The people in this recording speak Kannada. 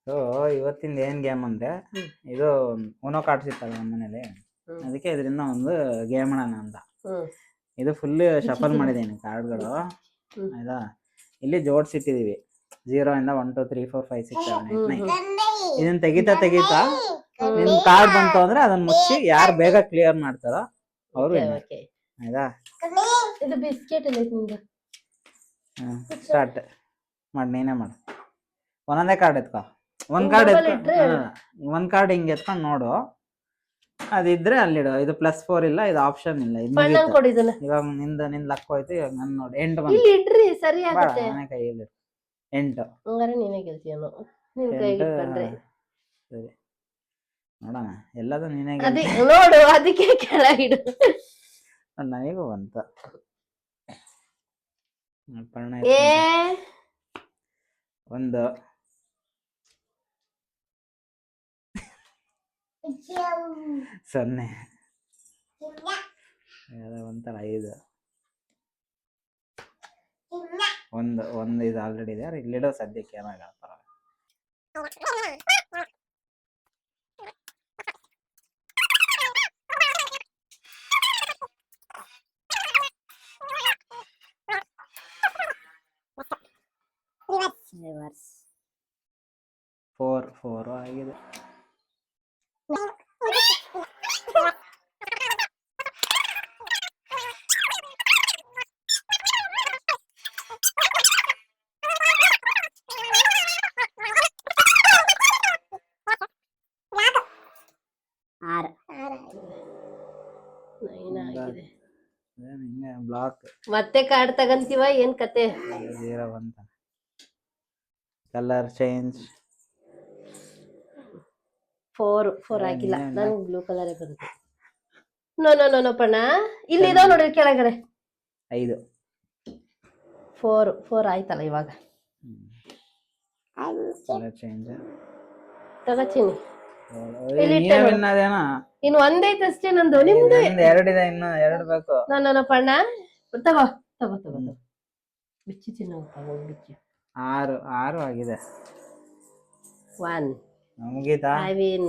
ಸೊ ಇವತ್ತಿಂದ ಏನ್ ಗೇಮ್ ಅಂದ್ರೆ ಇದು ಉನೋ ಕಾರ್ಡ್ಸ್ ಇತ್ತಲ್ಲ ನಮ್ಮ ಮನೇಲಿ, ಅದಕ್ಕೆ ಇದರಿಂದ ಒಂದು ಗೇಮ್ ಆಡೋಣ ಅಂತ. ಇದು ಫುಲ್ ಶಫಲ್ ಮಾಡಿದ್ದೀನಿ ಕಾರ್ಡ್ಗಳು, ಆಯ್ತಾ. ಇಲ್ಲಿ ಜೋಡಿಸಿಟ್ಟಿದೀವಿ 0 ಇಂದ 1 2 3 4 5 6 7 8 9. ಇದನ್ನ ತೆಗಿತಾ ನಿನ್ ಕಾರ್ಡ್ ಬಂತು ಅಂದ್ರೆ ಅದನ್ನ ಮುಚ್ಚಿ ಯಾರು ಬೇಗ ಕ್ಲಿಯರ್ ಮಾಡ್ತಾರೋ ಅವ್ರು ಆಯ್ತಾ. ಇದು ಬಿಸ್ಕೆಟ್ ಸ್ಟಾರ್ಟ್ ಮಾಡಿ, ನೀನೇ ಮಾಡು. ಒಂದೊಂದೇ ಕಾರ್ಡ್ ಎತ್ಕೊ, ಒಂದ್ ಕಾರ್ಡ್ ಹಿಂಗೆ ಎತ್ಕೊಂಡ್ ನೋಡು, ಅದಿದ್ರೆ ಅಲ್ಲಿಡು. ಇದು +4 ಇಲ್ಲ, ಇದು ಆಪ್ಷನ್ ಇಲ್ಲ. ಇವಾಗ ನಿಂದ ಲಕ್ ಹೋಯ್ತು. ಇವಾಗ ನನ್ ನೋಡಿ 8 ಬಂತು. ಇಡ್ರಿ ಸರಿ ಆಗುತ್ತೆ. ನಾನೇ ಕೈಯಲ್ಲಿ 8 ಹಂಗಾರೆ ನೀನೇ ಗೆಲ್ತೀಯನು. ನಿನ್ ಕೈಗೆ ಇಟ್ಕೊಂಡ್ರೆ ಸರಿ ನೋಡೋಣ. ಎಲ್ಲದೂ ನೀನೇ ನೋಡು, ಅದಕ್ಕೆ ಕೆಳಗಿಡು. ನನಗೂ ಬಂತ. ಒಂದು ಸೊನ್ನೆ, ಒಂಥರ 5 ಒಂದು ಇದು ಆಲ್ರೆಡಿ ಇದೆ. ಇಲ್ಲಿಡೋ ಸದ್ಯಕ್ಕೆ ಏನಾಗಲ್ಲ. ರಿವರ್ಸ್ 4 ಆಗಿದೆ. ಬ್ಲಾಕ್ ಮತ್ತೆ ಕಾರ್ಡ್ ತಗಂತೀವ, ಏನ್ ಕತೆ? 0 ಅಂತ. ಕಲರ್ ಚೇಂಜ್ 4 ಆಗಿಲ್ಲ, ನನ್ಗೆ ಬ್ಲೂ ಕಲರೇ ಬಂತು. ನೋ ಪಣ್ಣ, ಇಲ್ಲಿ ಇದಾವ ನೋಡಿ ಕೆಳಗಡೆ. 5 4 ಆಯ್ತಲ್ಲ ಇವಾಗ. ಕಲರ್ ಚೇಂಜ್ ತಗಚೀನಿ. ಇನ್ನು ಒಂದೈತೆ ಅಷ್ಟೇ ನಂದು. ನಿಮ್ದು 2 ಇದೆ, ಇನ್ನು 2 ಬೇಕು. ನೋ ಪಣ್ಣ, ತಗೋ ಬಿಚ್ಚಿ ತಿನ್ನು. ಬಿಚ್ಚಿ 6 ಆಗಿದೆ. 1 ಮುಗೀತಾ? I win.